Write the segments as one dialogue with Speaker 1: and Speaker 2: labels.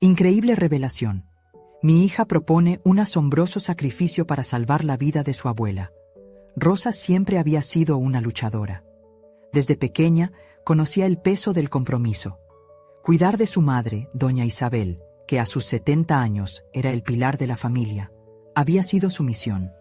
Speaker 1: Increíble revelación. Mi hija propone un asombroso sacrificio para salvar la vida de su abuela. Rosa siempre había sido una luchadora. Desde pequeña conocía el peso del compromiso. Cuidar de su madre, doña Isabel, que a sus 70 años era el pilar de la familia, había sido su misión.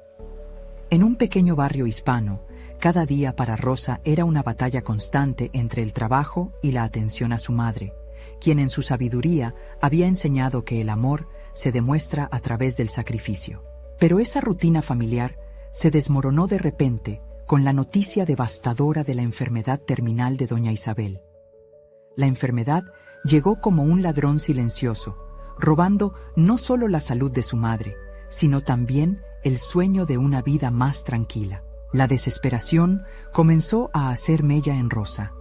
Speaker 1: En un pequeño barrio hispano, cada día para Rosa era una batalla constante entre el trabajo y la atención a su madre, quien en su sabiduría había enseñado que el amor se demuestra a través del sacrificio. Pero esa rutina familiar se desmoronó de repente con la noticia devastadora de la enfermedad terminal de doña Isabel. La enfermedad llegó como un ladrón silencioso, robando no solo la salud de su madre, sino también el sueño de una vida más tranquila. La desesperación comenzó a hacer mella en Rosa.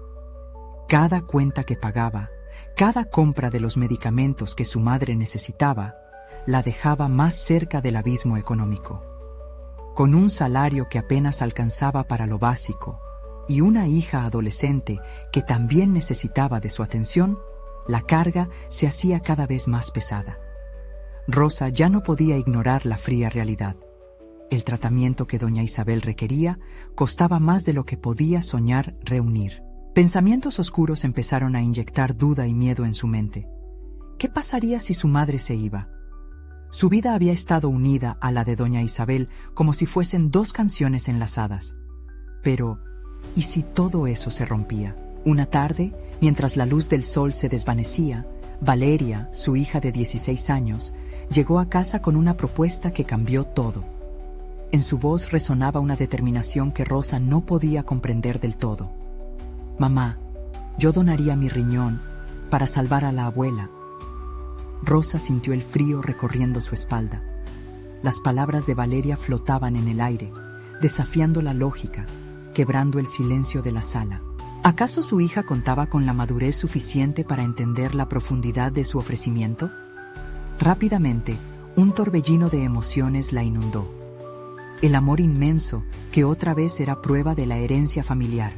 Speaker 1: Cada cuenta que pagaba, cada compra de los medicamentos que su madre necesitaba, la dejaba más cerca del abismo económico. Con un salario que apenas alcanzaba para lo básico y una hija adolescente que también necesitaba de su atención, la carga se hacía cada vez más pesada. Rosa ya no podía ignorar la fría realidad. El tratamiento que doña Isabel requería costaba más de lo que podía soñar reunir. Pensamientos oscuros empezaron a inyectar duda y miedo en su mente. ¿Qué pasaría si su madre se iba? Su vida había estado unida a la de doña Isabel como si fuesen dos canciones enlazadas. Pero, ¿y si todo eso se rompía? Una tarde, mientras la luz del sol se desvanecía, Valeria, su hija de 16 años, llegó a casa con una propuesta que cambió todo. En su voz resonaba una determinación que Rosa no podía comprender del todo. «Mamá, yo donaría mi riñón para salvar a la abuela». Rosa sintió el frío recorriendo su espalda. Las palabras de Valeria flotaban en el aire, desafiando la lógica, quebrando el silencio de la sala. ¿Acaso su hija contaba con la madurez suficiente para entender la profundidad de su ofrecimiento? Rápidamente, un torbellino de emociones la inundó. El amor inmenso que otra vez era prueba de la herencia familiar,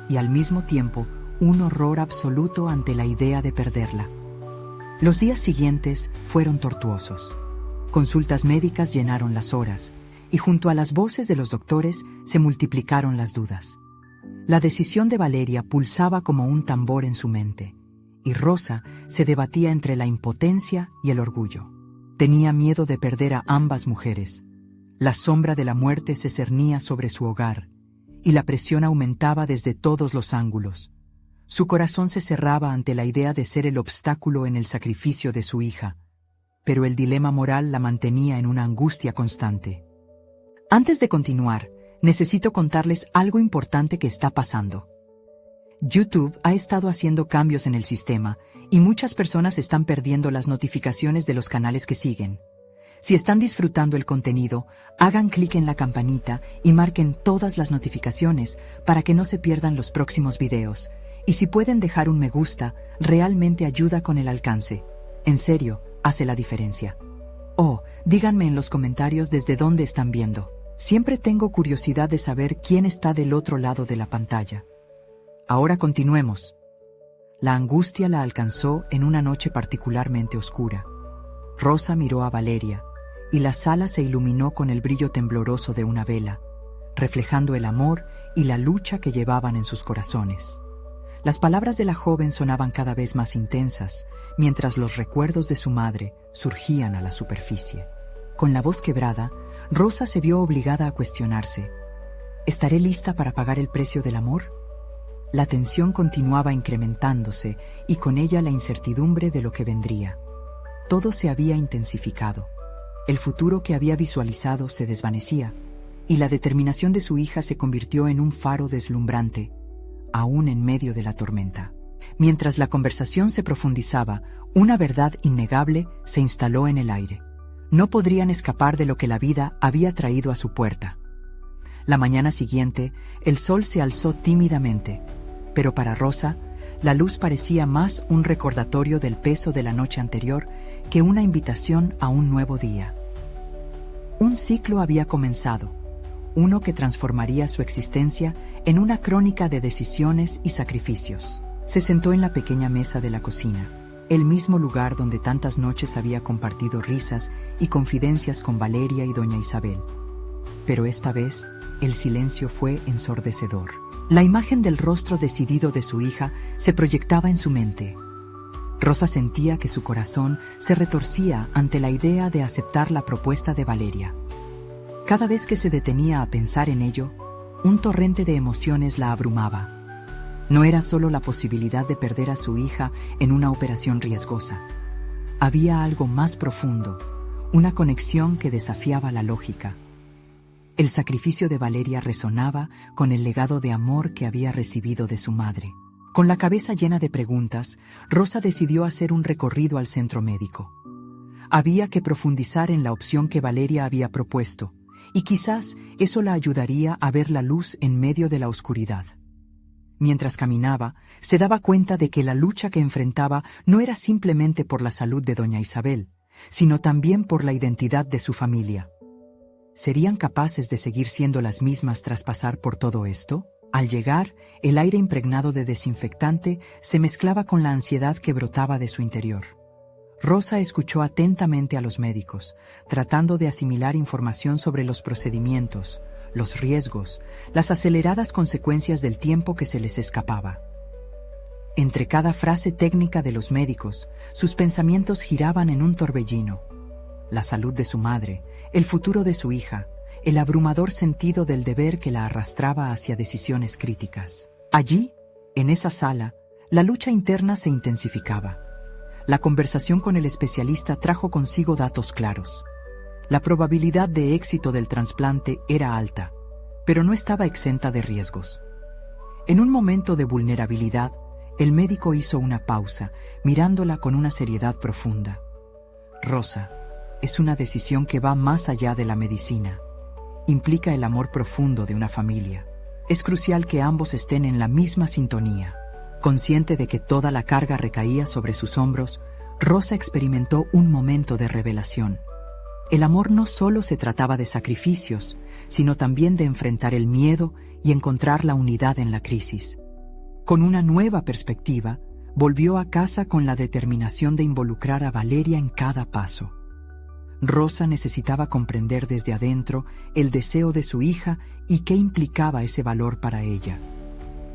Speaker 1: y al mismo tiempo un horror absoluto ante la idea de perderla. Los días siguientes fueron tortuosos. Consultas médicas llenaron las horas, y junto a las voces de los doctores se multiplicaron las dudas. La decisión de Valeria pulsaba como un tambor en su mente, y Rosa se debatía entre la impotencia y el orgullo. Tenía miedo de perder a ambas mujeres. La sombra de la muerte se cernía sobre su hogar, y la presión aumentaba desde todos los ángulos. Su corazón se cerraba ante la idea de ser el obstáculo en el sacrificio de su hija, pero el dilema moral la mantenía en una angustia constante. Antes de continuar, necesito contarles algo importante que está pasando. YouTube ha estado haciendo cambios en el sistema y muchas personas están perdiendo las notificaciones de los canales que siguen. Si están disfrutando el contenido, hagan clic en la campanita y marquen todas las notificaciones para que no se pierdan los próximos videos. Y si pueden dejar un me gusta, realmente ayuda con el alcance. En serio, hace la diferencia. Oh, díganme en los comentarios desde dónde están viendo. Siempre tengo curiosidad de saber quién está del otro lado de la pantalla. Ahora continuemos. La angustia la alcanzó en una noche particularmente oscura. Rosa miró a Valeria, y la sala se iluminó con el brillo tembloroso de una vela, reflejando el amor y la lucha que llevaban en sus corazones. Las palabras de la joven sonaban cada vez más intensas, mientras los recuerdos de su madre surgían a la superficie. Con la voz quebrada, Rosa se vio obligada a cuestionarse. ¿Estaré lista para pagar el precio del amor? La tensión continuaba incrementándose y con ella la incertidumbre de lo que vendría. Todo se había intensificado. El futuro que había visualizado se desvanecía, y la determinación de su hija se convirtió en un faro deslumbrante, aún en medio de la tormenta. Mientras la conversación se profundizaba, una verdad innegable se instaló en el aire. No podrían escapar de lo que la vida había traído a su puerta. La mañana siguiente, el sol se alzó tímidamente, pero para Rosa, la luz parecía más un recordatorio del peso de la noche anterior que una invitación a un nuevo día. Un ciclo había comenzado, uno que transformaría su existencia en una crónica de decisiones y sacrificios. Se sentó en la pequeña mesa de la cocina, el mismo lugar donde tantas noches había compartido risas y confidencias con Valeria y doña Isabel. Pero esta vez, el silencio fue ensordecedor. La imagen del rostro decidido de su hija se proyectaba en su mente. Rosa sentía que su corazón se retorcía ante la idea de aceptar la propuesta de Valeria. Cada vez que se detenía a pensar en ello, un torrente de emociones la abrumaba. No era solo la posibilidad de perder a su hija en una operación riesgosa. Había algo más profundo, una conexión que desafiaba la lógica. El sacrificio de Valeria resonaba con el legado de amor que había recibido de su madre. Con la cabeza llena de preguntas, Rosa decidió hacer un recorrido al centro médico. Había que profundizar en la opción que Valeria había propuesto, y quizás eso la ayudaría a ver la luz en medio de la oscuridad. Mientras caminaba, se daba cuenta de que la lucha que enfrentaba no era simplemente por la salud de doña Isabel, sino también por la identidad de su familia. ¿Serían capaces de seguir siendo las mismas tras pasar por todo esto? Al llegar, el aire impregnado de desinfectante se mezclaba con la ansiedad que brotaba de su interior. Rosa escuchó atentamente a los médicos, tratando de asimilar información sobre los procedimientos, los riesgos, las aceleradas consecuencias del tiempo que se les escapaba. Entre cada frase técnica de los médicos, sus pensamientos giraban en un torbellino. La salud de su madre, el futuro de su hija, el abrumador sentido del deber que la arrastraba hacia decisiones críticas. Allí, en esa sala, la lucha interna se intensificaba. La conversación con el especialista trajo consigo datos claros. La probabilidad de éxito del trasplante era alta, pero no estaba exenta de riesgos. En un momento de vulnerabilidad, el médico hizo una pausa, mirándola con una seriedad profunda. Rosa, es una decisión que va más allá de la medicina. Implica el amor profundo de una familia. Es crucial que ambos estén en la misma sintonía. Consciente de que toda la carga recaía sobre sus hombros, Rosa experimentó un momento de revelación. El amor no solo se trataba de sacrificios, sino también de enfrentar el miedo y encontrar la unidad en la crisis. Con una nueva perspectiva, volvió a casa con la determinación de involucrar a Valeria en cada paso. Rosa necesitaba comprender desde adentro el deseo de su hija y qué implicaba ese valor para ella.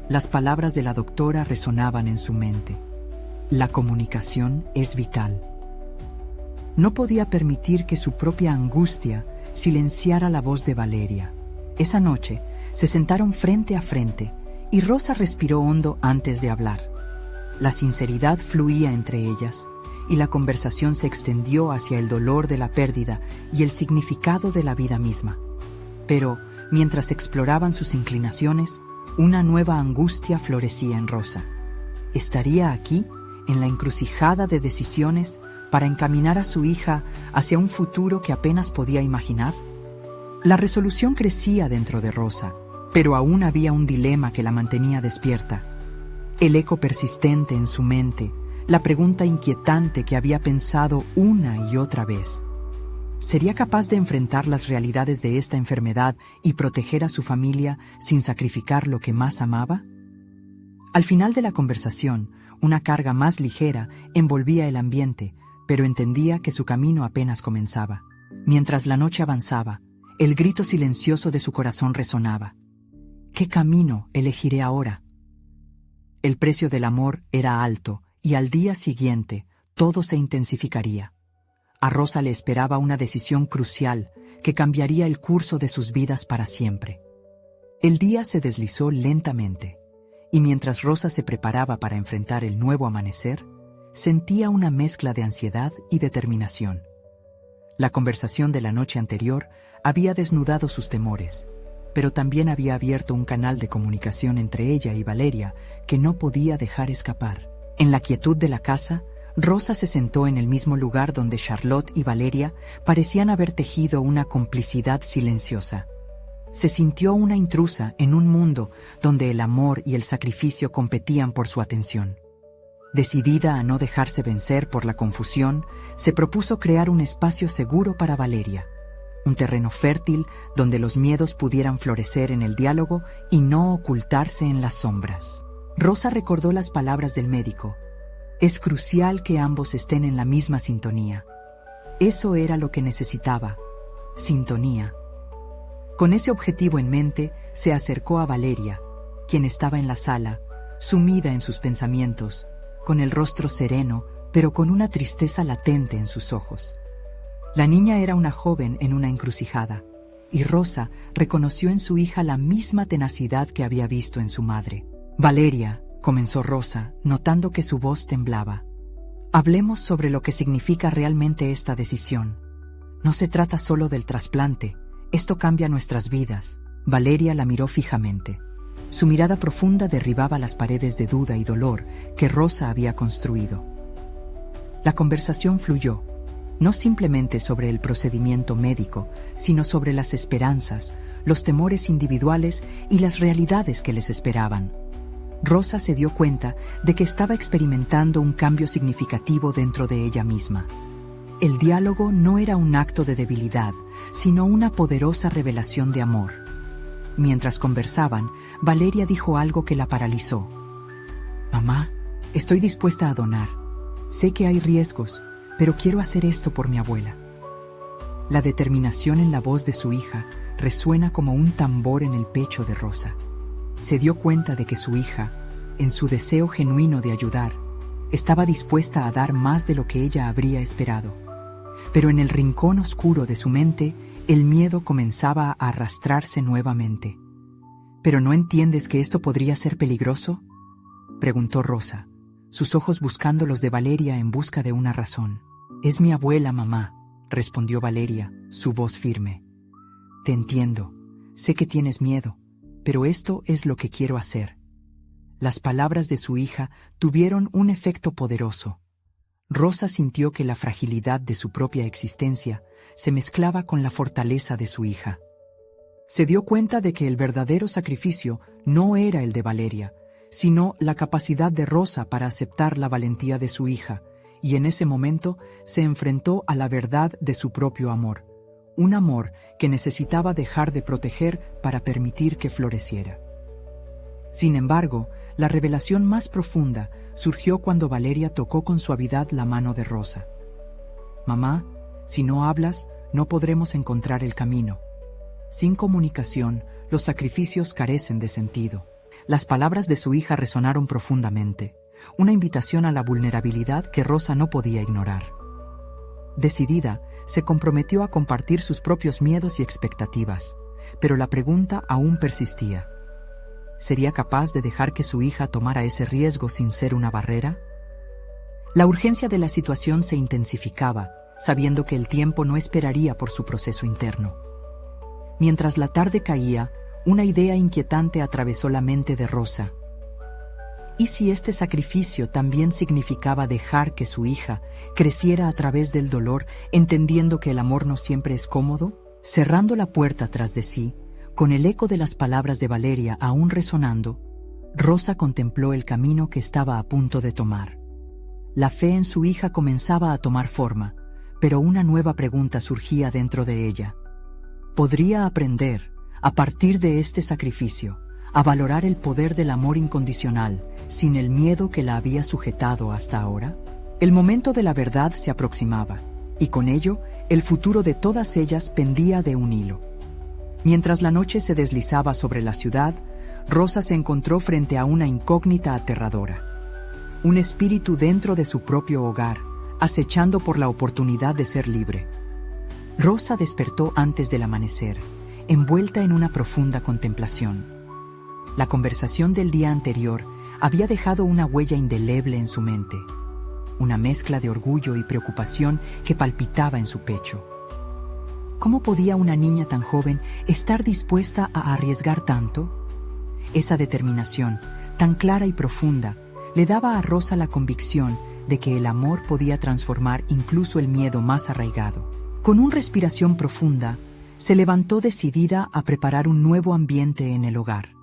Speaker 1: Las palabras de la doctora resonaban en su mente. La comunicación es vital. No podía permitir que su propia angustia silenciara la voz de Valeria. Esa noche se sentaron frente a frente y Rosa respiró hondo antes de hablar. La sinceridad fluía entre ellas y la conversación se extendió hacia el dolor de la pérdida y el significado de la vida misma. Pero, mientras exploraban sus inclinaciones, una nueva angustia florecía en Rosa. ¿Estaría aquí, en la encrucijada de decisiones, para encaminar a su hija hacia un futuro que apenas podía imaginar? La resolución crecía dentro de Rosa, pero aún había un dilema que la mantenía despierta. El eco persistente en su mente, la pregunta inquietante que había pensado una y otra vez. ¿Sería capaz de enfrentar las realidades de esta enfermedad y proteger a su familia sin sacrificar lo que más amaba? Al final de la conversación, una carga más ligera envolvía el ambiente, pero entendía que su camino apenas comenzaba. Mientras la noche avanzaba, el grito silencioso de su corazón resonaba. ¿Qué camino elegiré ahora? El precio del amor era alto, y al día siguiente todo se intensificaría. A Rosa le esperaba una decisión crucial que cambiaría el curso de sus vidas para siempre. El día se deslizó lentamente, y mientras Rosa se preparaba para enfrentar el nuevo amanecer, sentía una mezcla de ansiedad y determinación. La conversación de la noche anterior había desnudado sus temores, pero también había abierto un canal de comunicación entre ella y Valeria que no podía dejar escapar. En la quietud de la casa, Rosa se sentó en el mismo lugar donde Charlotte y Valeria parecían haber tejido una complicidad silenciosa. Se sintió una intrusa en un mundo donde el amor y el sacrificio competían por su atención. Decidida a no dejarse vencer por la confusión, se propuso crear un espacio seguro para Valeria, un terreno fértil donde los miedos pudieran florecer en el diálogo y no ocultarse en las sombras. Rosa recordó las palabras del médico. Es crucial que ambos estén en la misma sintonía. Eso era lo que necesitaba, sintonía. Con ese objetivo en mente, se acercó a Valeria, quien estaba en la sala, sumida en sus pensamientos, con el rostro sereno, pero con una tristeza latente en sus ojos. La niña era una joven en una encrucijada, y Rosa reconoció en su hija la misma tenacidad que había visto en su madre. «Valeria», comenzó Rosa, notando que su voz temblaba. «Hablemos sobre lo que significa realmente esta decisión. No se trata solo del trasplante, esto cambia nuestras vidas». Valeria la miró fijamente. Su mirada profunda derribaba las paredes de duda y dolor que Rosa había construido. La conversación fluyó, no simplemente sobre el procedimiento médico, sino sobre las esperanzas, los temores individuales y las realidades que les esperaban. Rosa se dio cuenta de que estaba experimentando un cambio significativo dentro de ella misma. El diálogo no era un acto de debilidad, sino una poderosa revelación de amor. Mientras conversaban, Valeria dijo algo que la paralizó. «Mamá, estoy dispuesta a donar. Sé que hay riesgos, pero quiero hacer esto por mi abuela». La determinación en la voz de su hija resuena como un tambor en el pecho de Rosa. Se dio cuenta de que su hija, en su deseo genuino de ayudar, estaba dispuesta a dar más de lo que ella habría esperado. Pero en el rincón oscuro de su mente, el miedo comenzaba a arrastrarse nuevamente. «¿Pero no entiendes que esto podría ser peligroso?», preguntó Rosa, sus ojos buscando los de Valeria en busca de una razón. «Es mi abuela, mamá», respondió Valeria, su voz firme. «Te entiendo, sé que tienes miedo, pero esto es lo que quiero hacer». Las palabras de su hija tuvieron un efecto poderoso. Rosa sintió que la fragilidad de su propia existencia se mezclaba con la fortaleza de su hija. Se dio cuenta de que el verdadero sacrificio no era el de Valeria, sino la capacidad de Rosa para aceptar la valentía de su hija, y en ese momento se enfrentó a la verdad de su propio amor, un amor que necesitaba dejar de proteger para permitir que floreciera. Sin embargo, la revelación más profunda surgió cuando Valeria tocó con suavidad la mano de Rosa. «Mamá, si no hablas, no podremos encontrar el camino. Sin comunicación, los sacrificios carecen de sentido». Las palabras de su hija resonaron profundamente, una invitación a la vulnerabilidad que Rosa no podía ignorar. Decidida, se comprometió a compartir sus propios miedos y expectativas, pero la pregunta aún persistía. ¿Sería capaz de dejar que su hija tomara ese riesgo sin ser una barrera? La urgencia de la situación se intensificaba, sabiendo que el tiempo no esperaría por su proceso interno. Mientras la tarde caía, una idea inquietante atravesó la mente de Rosa. ¿Y si este sacrificio también significaba dejar que su hija creciera a través del dolor, entendiendo que el amor no siempre es cómodo? Cerrando la puerta tras de sí, con el eco de las palabras de Valeria aún resonando, Rosa contempló el camino que estaba a punto de tomar. La fe en su hija comenzaba a tomar forma, pero una nueva pregunta surgía dentro de ella. ¿Podría aprender, a partir de este sacrificio, a valorar el poder del amor incondicional sin el miedo que la había sujetado hasta ahora? El momento de la verdad se aproximaba, y con ello, el futuro de todas ellas pendía de un hilo. Mientras la noche se deslizaba sobre la ciudad, Rosa se encontró frente a una incógnita aterradora. Un espíritu dentro de su propio hogar, acechando por la oportunidad de ser libre. Rosa despertó antes del amanecer, envuelta en una profunda contemplación. La conversación del día anterior había dejado una huella indeleble en su mente, una mezcla de orgullo y preocupación que palpitaba en su pecho. ¿Cómo podía una niña tan joven estar dispuesta a arriesgar tanto? Esa determinación, tan clara y profunda, le daba a Rosa la convicción de que el amor podía transformar incluso el miedo más arraigado. Con una respiración profunda, se levantó decidida a preparar un nuevo ambiente en el hogar.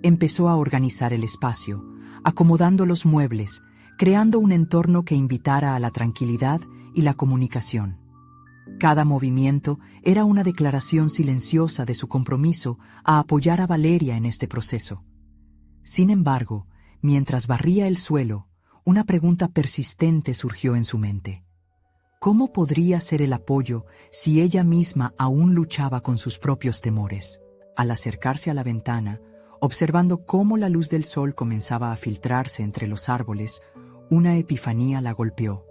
Speaker 1: Empezó a organizar el espacio, acomodando los muebles, creando un entorno que invitara a la tranquilidad y la comunicación. Cada movimiento era una declaración silenciosa de su compromiso a apoyar a Valeria en este proceso. Sin embargo, mientras barría el suelo, una pregunta persistente surgió en su mente. ¿Cómo podría ser el apoyo si ella misma aún luchaba con sus propios temores? Al acercarse a la ventana, observando cómo la luz del sol comenzaba a filtrarse entre los árboles, una epifanía la golpeó.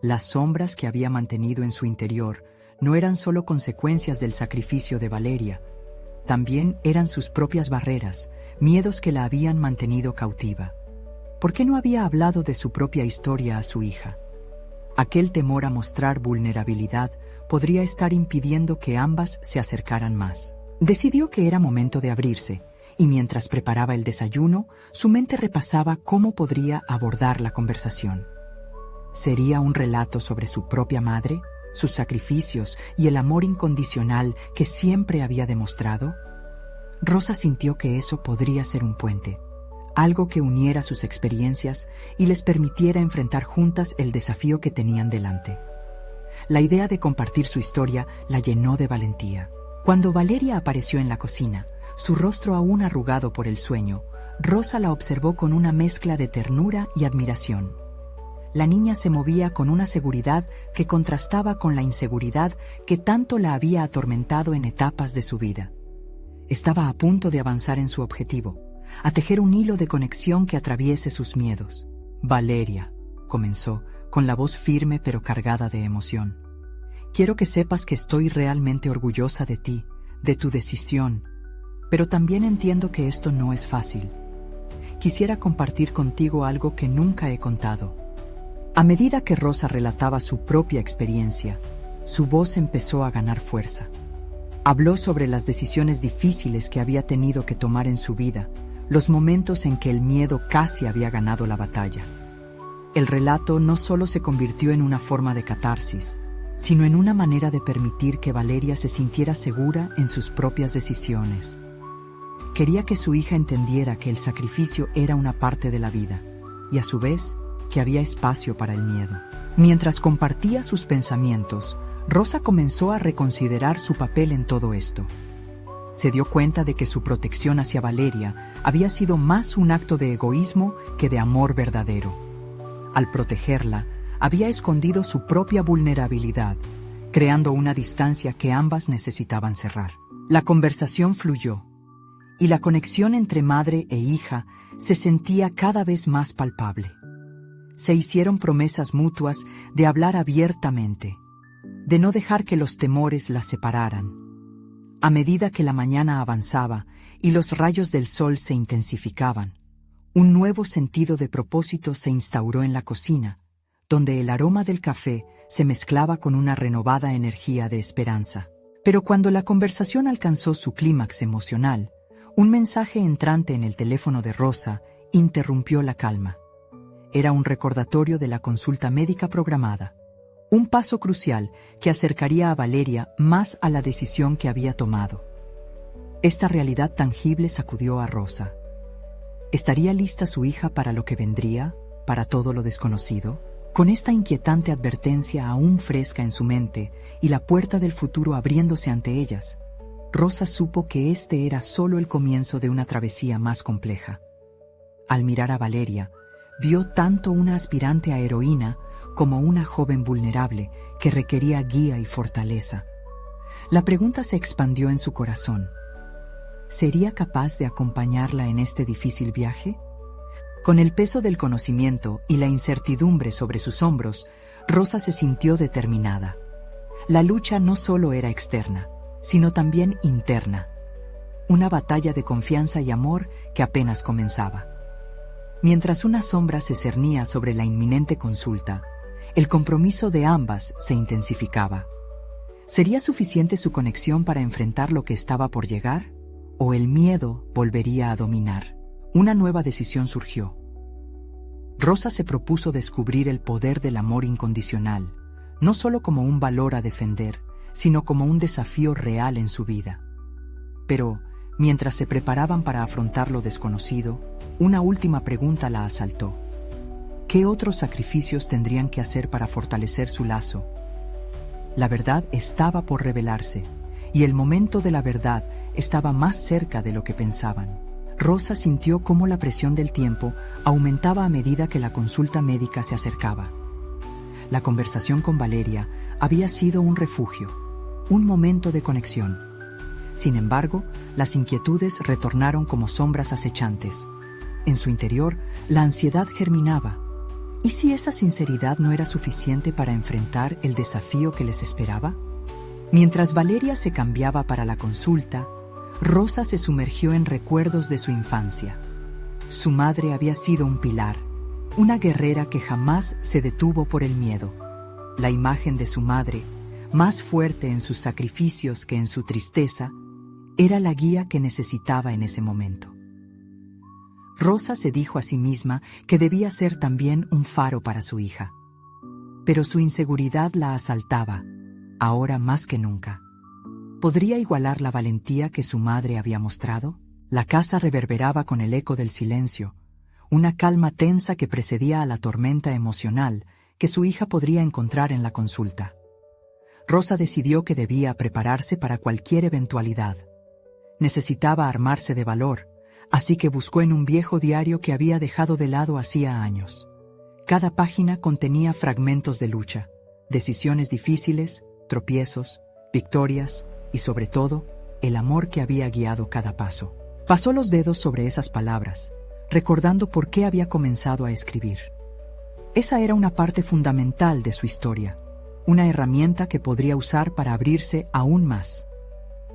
Speaker 1: Las sombras que había mantenido en su interior no eran solo consecuencias del sacrificio de Valeria, también eran sus propias barreras, miedos que la habían mantenido cautiva. ¿Por qué no había hablado de su propia historia a su hija? Aquel temor a mostrar vulnerabilidad podría estar impidiendo que ambas se acercaran más. Decidió que era momento de abrirse, y mientras preparaba el desayuno, su mente repasaba cómo podría abordar la conversación. ¿Sería un relato sobre su propia madre, sus sacrificios y el amor incondicional que siempre había demostrado? Rosa sintió que eso podría ser un puente, algo que uniera sus experiencias y les permitiera enfrentar juntas el desafío que tenían delante. La idea de compartir su historia la llenó de valentía. Cuando Valeria apareció en la cocina, su rostro aún arrugado por el sueño, Rosa la observó con una mezcla de ternura y admiración. La niña se movía con una seguridad que contrastaba con la inseguridad que tanto la había atormentado en etapas de su vida. Estaba a punto de avanzar en su objetivo, a tejer un hilo de conexión que atraviese sus miedos. «Valeria», comenzó, con la voz firme pero cargada de emoción. «Quiero que sepas que estoy realmente orgullosa de ti, de tu decisión, pero también entiendo que esto no es fácil. Quisiera compartir contigo algo que nunca he contado». A medida que Rosa relataba su propia experiencia, su voz empezó a ganar fuerza. Habló sobre las decisiones difíciles que había tenido que tomar en su vida, los momentos en que el miedo casi había ganado la batalla. El relato no solo se convirtió en una forma de catarsis, sino en una manera de permitir que Valeria se sintiera segura en sus propias decisiones. Quería que su hija entendiera que el sacrificio era una parte de la vida, y a su vez, que había espacio para el miedo. Mientras compartía sus pensamientos, Rosa comenzó a reconsiderar su papel en todo esto. Se dio cuenta de que su protección hacia Valeria había sido más un acto de egoísmo que de amor verdadero. Al protegerla, había escondido su propia vulnerabilidad, creando una distancia que ambas necesitaban cerrar. La conversación fluyó, y la conexión entre madre e hija se sentía cada vez más palpable. Se hicieron promesas mutuas de hablar abiertamente, de no dejar que los temores las separaran. A medida que la mañana avanzaba y los rayos del sol se intensificaban, un nuevo sentido de propósito se instauró en la cocina, donde el aroma del café se mezclaba con una renovada energía de esperanza. Pero cuando la conversación alcanzó su clímax emocional, un mensaje entrante en el teléfono de Rosa interrumpió la calma. Era un recordatorio de la consulta médica programada, un paso crucial que acercaría a Valeria más a la decisión que había tomado. Esta realidad tangible sacudió a Rosa. ¿Estaría lista su hija para lo que vendría, para todo lo desconocido? Con esta inquietante advertencia aún fresca en su mente y la puerta del futuro abriéndose ante ellas, Rosa supo que este era solo el comienzo de una travesía más compleja. Al mirar a Valeria, vio tanto una aspirante a heroína como una joven vulnerable que requería guía y fortaleza. La pregunta se expandió en su corazón. ¿Sería capaz de acompañarla en este difícil viaje? Con el peso del conocimiento y la incertidumbre sobre sus hombros, Rosa se sintió determinada. La lucha no solo era externa, sino también interna. Una batalla de confianza y amor que apenas comenzaba. Mientras una sombra se cernía sobre la inminente consulta, el compromiso de ambas se intensificaba. ¿Sería suficiente su conexión para enfrentar lo que estaba por llegar? ¿O el miedo volvería a dominar? Una nueva decisión surgió. Rosa se propuso descubrir el poder del amor incondicional, no solo como un valor a defender, sino como un desafío real en su vida. Pero, mientras se preparaban para afrontar lo desconocido, una última pregunta la asaltó. ¿Qué otros sacrificios tendrían que hacer para fortalecer su lazo? La verdad estaba por revelarse, y el momento de la verdad estaba más cerca de lo que pensaban. Rosa sintió cómo la presión del tiempo aumentaba a medida que la consulta médica se acercaba. La conversación con Valeria había sido un refugio, un momento de conexión. Sin embargo, las inquietudes retornaron como sombras acechantes. En su interior, la ansiedad germinaba. ¿Y si esa sinceridad no era suficiente para enfrentar el desafío que les esperaba? Mientras Valeria se cambiaba para la consulta, Rosa se sumergió en recuerdos de su infancia. Su madre había sido un pilar, una guerrera que jamás se detuvo por el miedo. La imagen de su madre, más fuerte en sus sacrificios que en su tristeza, era la guía que necesitaba en ese momento. Rosa se dijo a sí misma que debía ser también un faro para su hija. Pero su inseguridad la asaltaba, ahora más que nunca. ¿Podría igualar la valentía que su madre había mostrado? La casa reverberaba con el eco del silencio, una calma tensa que precedía a la tormenta emocional que su hija podría encontrar en la consulta. Rosa decidió que debía prepararse para cualquier eventualidad. Necesitaba armarse de valor, así que buscó en un viejo diario que había dejado de lado hacía años. Cada página contenía fragmentos de lucha, decisiones difíciles, tropiezos, victorias y, sobre todo, el amor que había guiado cada paso. Pasó los dedos sobre esas palabras, recordando por qué había comenzado a escribir. Esa era una parte fundamental de su historia, una herramienta que podría usar para abrirse aún más.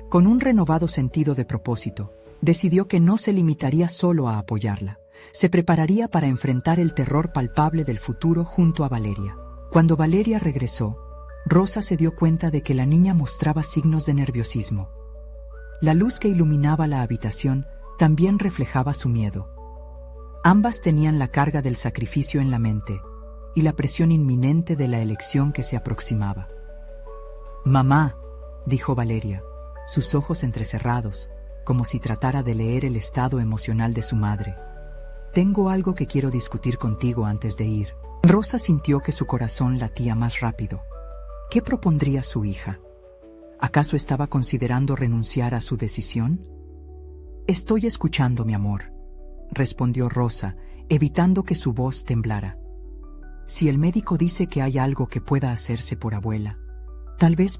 Speaker 1: Con un renovado sentido de propósito, decidió que no se limitaría solo a apoyarla. Se prepararía para enfrentar el terror palpable del futuro junto a Valeria. Cuando Valeria regresó, Rosa se dio cuenta de que la niña mostraba signos de nerviosismo. La luz que iluminaba la habitación también reflejaba su miedo. Ambas tenían la carga del sacrificio en la mente y la presión inminente de la elección que se aproximaba. «Mamá», dijo Valeria, sus ojos entrecerrados, como si tratara de leer el estado emocional de su madre. «Tengo algo que quiero discutir contigo antes de ir». Rosa sintió que su corazón latía más rápido. ¿Qué propondría su hija? ¿Acaso estaba considerando renunciar a su decisión? «Estoy escuchando, mi amor», respondió Rosa, evitando que su voz temblara. «Si el médico dice que hay algo que pueda hacerse por abuela, tal vez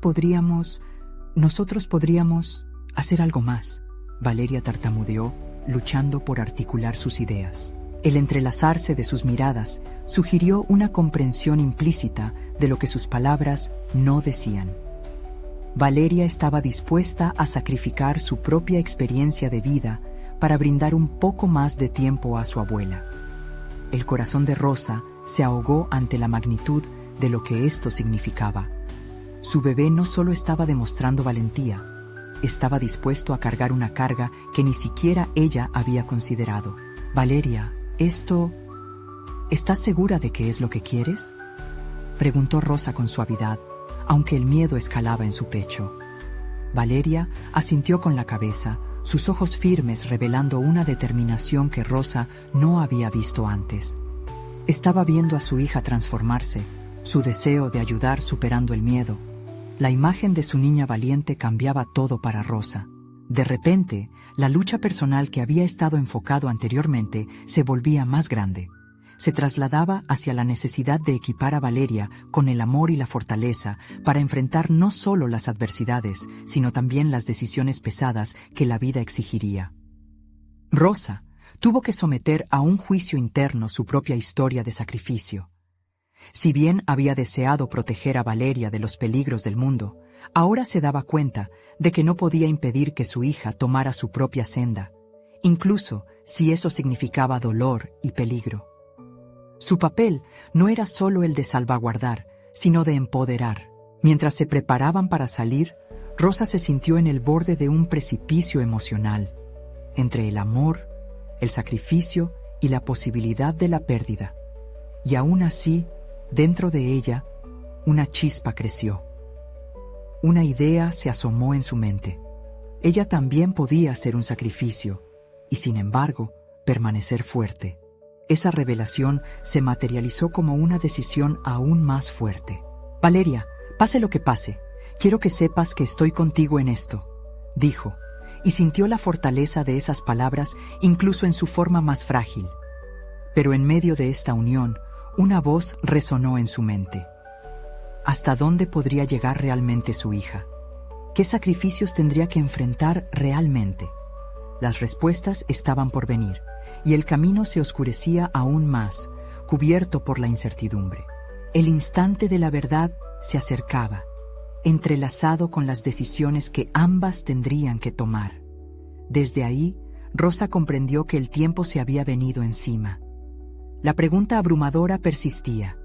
Speaker 1: nosotros podríamos hacer algo más». Valeria tartamudeó, luchando por articular sus ideas. El entrelazarse de sus miradas sugirió una comprensión implícita de lo que sus palabras no decían. Valeria estaba dispuesta a sacrificar su propia experiencia de vida para brindar un poco más de tiempo a su abuela. El corazón de Rosa se ahogó ante la magnitud de lo que esto significaba. Su bebé no solo estaba demostrando valentía, estaba dispuesto a cargar una carga que ni siquiera ella había considerado. «Valeria, ¿estás segura de que es lo que quieres?», preguntó Rosa con suavidad, aunque el miedo escalaba en su pecho. Valeria asintió con la cabeza, sus ojos firmes revelando una determinación que Rosa no había visto antes. Estaba viendo a su hija transformarse, su deseo de ayudar superando el miedo. La imagen de su niña valiente cambiaba todo para Rosa. De repente, la lucha personal que había estado enfocado anteriormente se volvía más grande. Se trasladaba hacia la necesidad de equipar a Valeria con el amor y la fortaleza para enfrentar no solo las adversidades, sino también las decisiones pesadas que la vida exigiría. Rosa tuvo que someter a un juicio interno su propia historia de sacrificio. Si bien había deseado proteger a Valeria de los peligros del mundo, ahora se daba cuenta de que no podía impedir que su hija tomara su propia senda, incluso si eso significaba dolor y peligro. Su papel no era solo el de salvaguardar, sino de empoderar. Mientras se preparaban para salir, Rosa se sintió en el borde de un precipicio emocional, entre el amor, el sacrificio y la posibilidad de la pérdida. Y aún así, dentro de ella, una chispa creció. Una idea se asomó en su mente. Ella también podía hacer un sacrificio, y sin embargo, permanecer fuerte. Esa revelación se materializó como una decisión aún más fuerte. «Valeria, pase lo que pase, quiero que sepas que estoy contigo en esto», dijo, y sintió la fortaleza de esas palabras incluso en su forma más frágil. Pero en medio de esta unión, una voz resonó en su mente. ¿Hasta dónde podría llegar realmente su hija? ¿Qué sacrificios tendría que enfrentar realmente? Las respuestas estaban por venir, y el camino se oscurecía aún más, cubierto por la incertidumbre. El instante de la verdad se acercaba, entrelazado con las decisiones que ambas tendrían que tomar. Desde ahí, Rosa comprendió que el tiempo se había venido encima. La pregunta abrumadora persistía.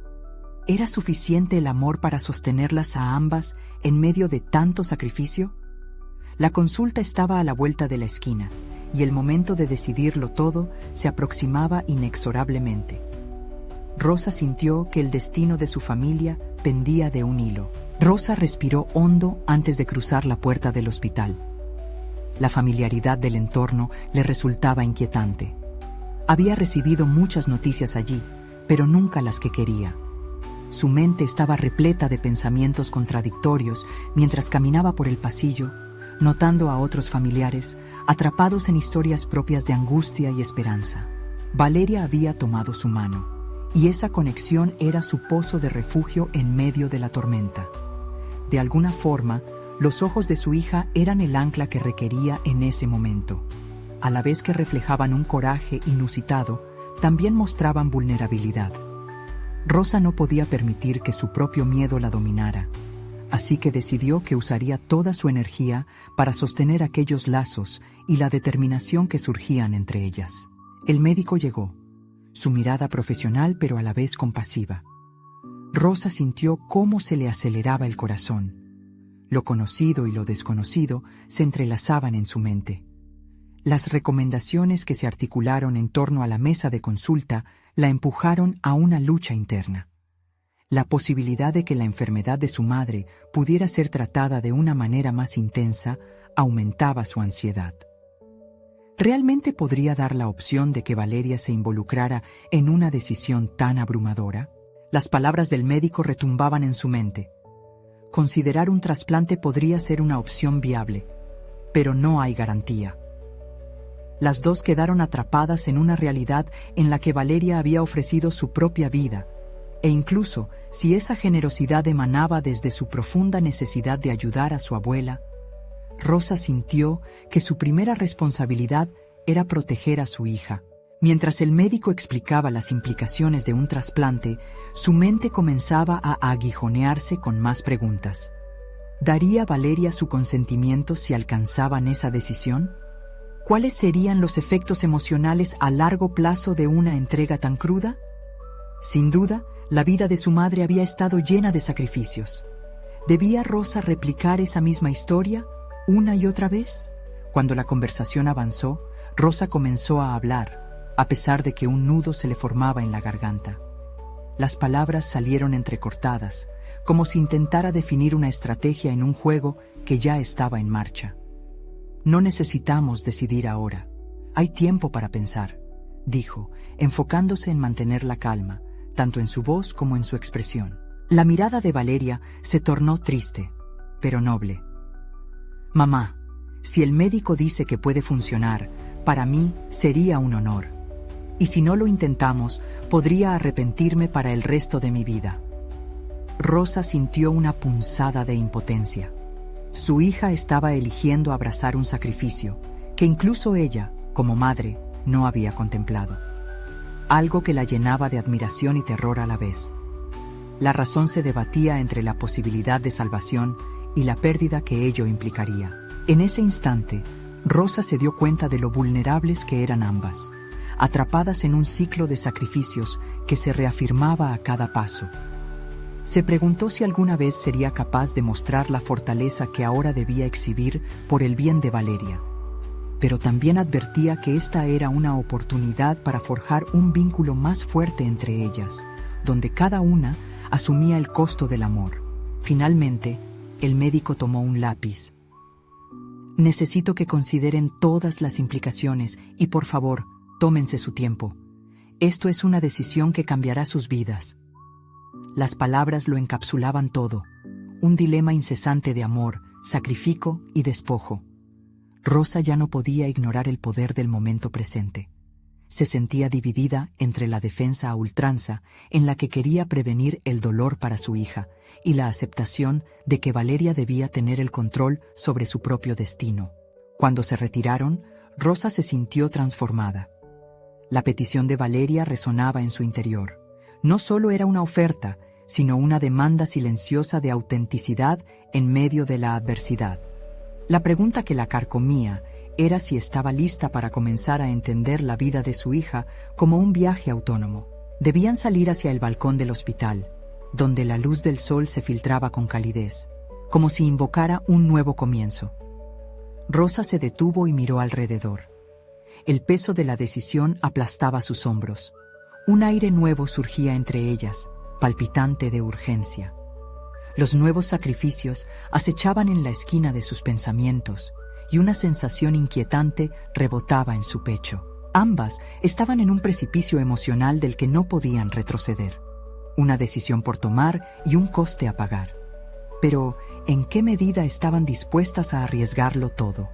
Speaker 1: ¿Era suficiente el amor para sostenerlas a ambas en medio de tanto sacrificio? La consulta estaba a la vuelta de la esquina, y el momento de decidirlo todo se aproximaba inexorablemente. Rosa sintió que el destino de su familia pendía de un hilo. Rosa respiró hondo antes de cruzar la puerta del hospital. La familiaridad del entorno le resultaba inquietante. Había recibido muchas noticias allí, pero nunca las que quería. Su mente estaba repleta de pensamientos contradictorios mientras caminaba por el pasillo, notando a otros familiares atrapados en historias propias de angustia y esperanza. Valeria había tomado su mano, y esa conexión era su pozo de refugio en medio de la tormenta. De alguna forma, los ojos de su hija eran el ancla que requería en ese momento. A la vez que reflejaban un coraje inusitado, también mostraban vulnerabilidad. Rosa no podía permitir que su propio miedo la dominara, así que decidió que usaría toda su energía para sostener aquellos lazos y la determinación que surgían entre ellas. El médico llegó, su mirada profesional pero a la vez compasiva. Rosa sintió cómo se le aceleraba el corazón. Lo conocido y lo desconocido se entrelazaban en su mente. Las recomendaciones que se articularon en torno a la mesa de consulta la empujaron a una lucha interna. La posibilidad de que la enfermedad de su madre pudiera ser tratada de una manera más intensa aumentaba su ansiedad. ¿Realmente podría dar la opción de que Valeria se involucrara en una decisión tan abrumadora? Las palabras del médico retumbaban en su mente. Considerar un trasplante podría ser una opción viable, pero no hay garantía. Las dos quedaron atrapadas en una realidad en la que Valeria había ofrecido su propia vida, e incluso si esa generosidad emanaba desde su profunda necesidad de ayudar a su abuela, Rosa sintió que su primera responsabilidad era proteger a su hija. Mientras el médico explicaba las implicaciones de un trasplante, su mente comenzaba a aguijonearse con más preguntas. ¿Daría Valeria su consentimiento si alcanzaban esa decisión? ¿Cuáles serían los efectos emocionales a largo plazo de una entrega tan cruda? Sin duda, la vida de su madre había estado llena de sacrificios. ¿Debía Rosa replicar esa misma historia una y otra vez? Cuando la conversación avanzó, Rosa comenzó a hablar, a pesar de que un nudo se le formaba en la garganta. Las palabras salieron entrecortadas, como si intentara definir una estrategia en un juego que ya estaba en marcha. No necesitamos decidir ahora. Hay tiempo para pensar, dijo, enfocándose en mantener la calma, tanto en su voz como en su expresión. La mirada de Valeria se tornó triste, pero noble. Mamá, si el médico dice que puede funcionar, para mí sería un honor. Y si no lo intentamos, podría arrepentirme para el resto de mi vida. Rosa sintió una punzada de impotencia. Su hija estaba eligiendo abrazar un sacrificio que incluso ella, como madre, no había contemplado. Algo que la llenaba de admiración y terror a la vez. La razón se debatía entre la posibilidad de salvación y la pérdida que ello implicaría. En ese instante, Rosa se dio cuenta de lo vulnerables que eran ambas, atrapadas en un ciclo de sacrificios que se reafirmaba a cada paso. Se preguntó si alguna vez sería capaz de mostrar la fortaleza que ahora debía exhibir por el bien de Valeria. Pero también advertía que esta era una oportunidad para forjar un vínculo más fuerte entre ellas, donde cada una asumía el costo del amor. Finalmente, el médico tomó un lápiz. Necesito que consideren todas las implicaciones y, por favor, tómense su tiempo. Esto es una decisión que cambiará sus vidas. Las palabras lo encapsulaban todo, un dilema incesante de amor, sacrificio y despojo. Rosa ya no podía ignorar el poder del momento presente. Se sentía dividida entre la defensa a ultranza, en la que quería prevenir el dolor para su hija, y la aceptación de que Valeria debía tener el control sobre su propio destino. Cuando se retiraron, Rosa se sintió transformada. La petición de Valeria resonaba en su interior. No solo era una oferta, sino una demanda silenciosa de autenticidad en medio de la adversidad. La pregunta que la carcomía era si estaba lista para comenzar a entender la vida de su hija como un viaje autónomo. Debían salir hacia el balcón del hospital, donde la luz del sol se filtraba con calidez, como si invocara un nuevo comienzo. Rosa se detuvo y miró alrededor. El peso de la decisión aplastaba sus hombros. Un aire nuevo surgía entre ellas, palpitante de urgencia. Los nuevos sacrificios acechaban en la esquina de sus pensamientos, y una sensación inquietante rebotaba en su pecho. Ambas estaban en un precipicio emocional del que no podían retroceder. Una decisión por tomar y un coste a pagar. Pero, ¿en qué medida estaban dispuestas a arriesgarlo todo?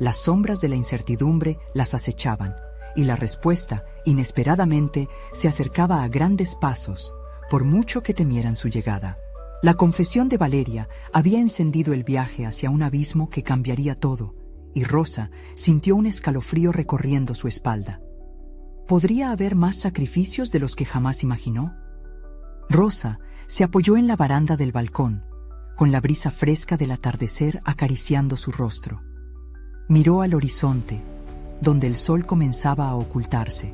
Speaker 1: Las sombras de la incertidumbre las acechaban, y la respuesta, inesperadamente, se acercaba a grandes pasos, por mucho que temieran su llegada. La confesión de Valeria había encendido el viaje hacia un abismo que cambiaría todo, y Rosa sintió un escalofrío recorriendo su espalda. ¿Podría haber más sacrificios de los que jamás imaginó? Rosa se apoyó en la baranda del balcón, con la brisa fresca del atardecer acariciando su rostro. Miró al horizonte, donde el sol comenzaba a ocultarse,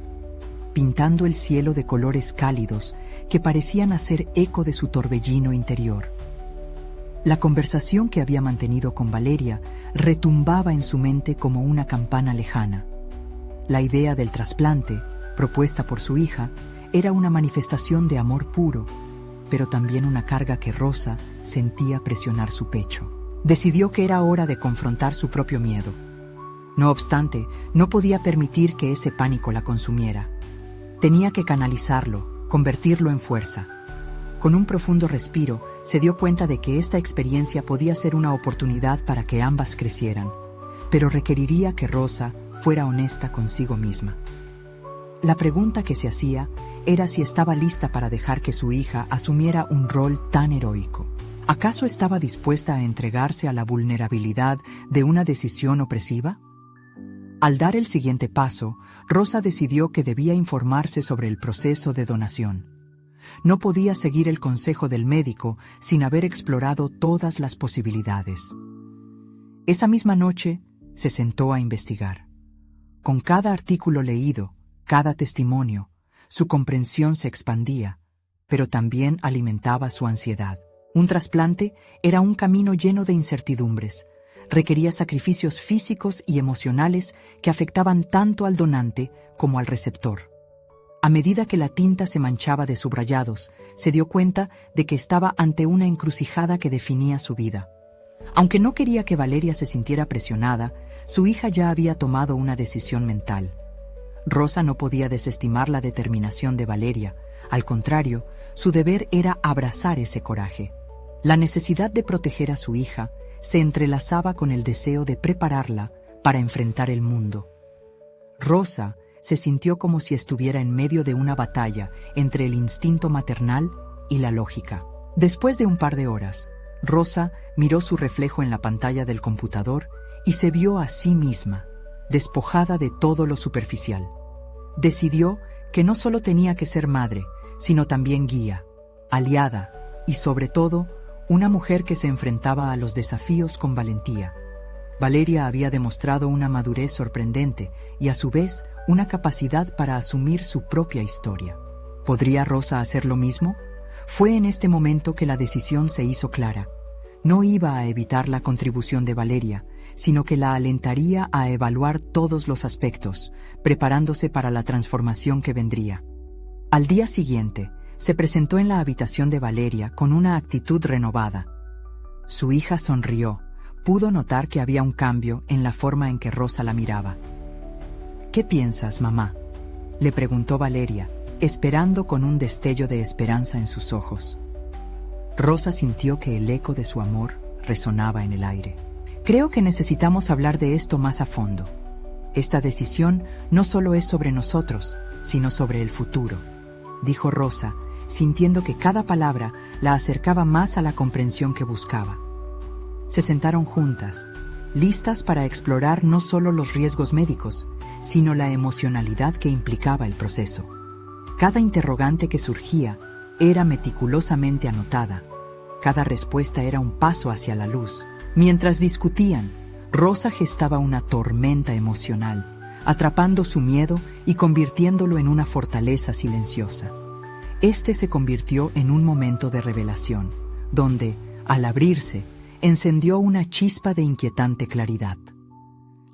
Speaker 1: pintando el cielo de colores cálidos que parecían hacer eco de su torbellino interior. La conversación que había mantenido con Valeria retumbaba en su mente como una campana lejana. La idea del trasplante, propuesta por su hija, era una manifestación de amor puro, pero también una carga que Rosa sentía presionar su pecho. Decidió que era hora de confrontar su propio miedo. No obstante, no podía permitir que ese pánico la consumiera. Tenía que canalizarlo, convertirlo en fuerza. Con un profundo respiro, se dio cuenta de que esta experiencia podía ser una oportunidad para que ambas crecieran, pero requeriría que Rosa fuera honesta consigo misma. La pregunta que se hacía era si estaba lista para dejar que su hija asumiera un rol tan heroico. ¿Acaso estaba dispuesta a entregarse a la vulnerabilidad de una decisión opresiva? Al dar el siguiente paso, Rosa decidió que debía informarse sobre el proceso de donación. No podía seguir el consejo del médico sin haber explorado todas las posibilidades. Esa misma noche, se sentó a investigar. Con cada artículo leído, cada testimonio, su comprensión se expandía, pero también alimentaba su ansiedad. Un trasplante era un camino lleno de incertidumbres. Requería sacrificios físicos y emocionales que afectaban tanto al donante como al receptor. A medida que la tinta se manchaba de subrayados, se dio cuenta de que estaba ante una encrucijada que definía su vida. Aunque no quería que Valeria se sintiera presionada, su hija ya había tomado una decisión mental. Rosa no podía desestimar la determinación de Valeria. Al contrario, su deber era abrazar ese coraje. La necesidad de proteger a su hija se entrelazaba con el deseo de prepararla para enfrentar el mundo. Rosa se sintió como si estuviera en medio de una batalla entre el instinto maternal y la lógica. Después de un par de horas, Rosa miró su reflejo en la pantalla del computador y se vio a sí misma, despojada de todo lo superficial. Decidió que no solo tenía que ser madre, sino también guía, aliada y, sobre todo, una mujer que se enfrentaba a los desafíos con valentía. Valeria había demostrado una madurez sorprendente y, a su vez, una capacidad para asumir su propia historia. ¿Podría Rosa hacer lo mismo? Fue en este momento que la decisión se hizo clara. No iba a evitar la contribución de Valeria, sino que la alentaría a evaluar todos los aspectos, preparándose para la transformación que vendría. Al día siguiente, se presentó en la habitación de Valeria con una actitud renovada. Su hija sonrió. Pudo notar que había un cambio en la forma en que Rosa la miraba. «¿Qué piensas, mamá?», le preguntó Valeria, esperando con un destello de esperanza en sus ojos. Rosa sintió que el eco de su amor resonaba en el aire. Creo que necesitamos hablar de esto más a fondo. Esta decisión no solo es sobre nosotros, sino sobre el futuro, dijo Rosa, sintiendo que cada palabra la acercaba más a la comprensión que buscaba. Se sentaron juntas, listas para explorar no solo los riesgos médicos, sino la emocionalidad que implicaba el proceso. Cada interrogante que surgía era meticulosamente anotada. Cada respuesta era un paso hacia la luz. Mientras discutían, Rosa gestaba una tormenta emocional, atrapando su miedo y convirtiéndolo en una fortaleza silenciosa. Este se convirtió en un momento de revelación, donde, al abrirse, encendió una chispa de inquietante claridad.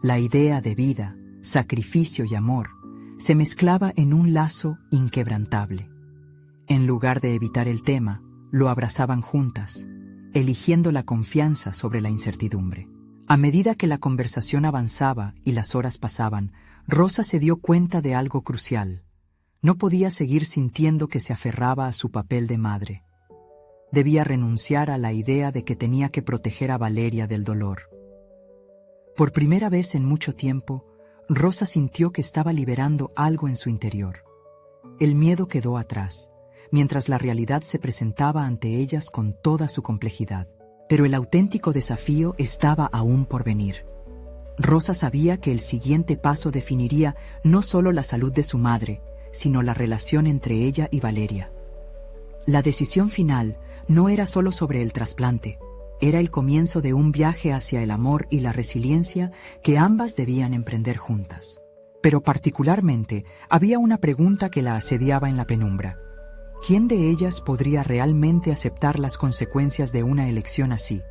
Speaker 1: La idea de vida, sacrificio y amor se mezclaba en un lazo inquebrantable. En lugar de evitar el tema, lo abrazaban juntas, eligiendo la confianza sobre la incertidumbre. A medida que la conversación avanzaba y las horas pasaban, Rosa se dio cuenta de algo crucial. No podía seguir sintiendo que se aferraba a su papel de madre. Debía renunciar a la idea de que tenía que proteger a Valeria del dolor. Por primera vez en mucho tiempo, Rosa sintió que estaba liberando algo en su interior. El miedo quedó atrás, mientras la realidad se presentaba ante ellas con toda su complejidad. Pero el auténtico desafío estaba aún por venir. Rosa sabía que el siguiente paso definiría no solo la salud de su madre, sino la relación entre ella y Valeria. La decisión final no era solo sobre el trasplante, era el comienzo de un viaje hacia el amor y la resiliencia que ambas debían emprender juntas. Pero particularmente había una pregunta que la asediaba en la penumbra. ¿Quién de ellas podría realmente aceptar las consecuencias de una elección así?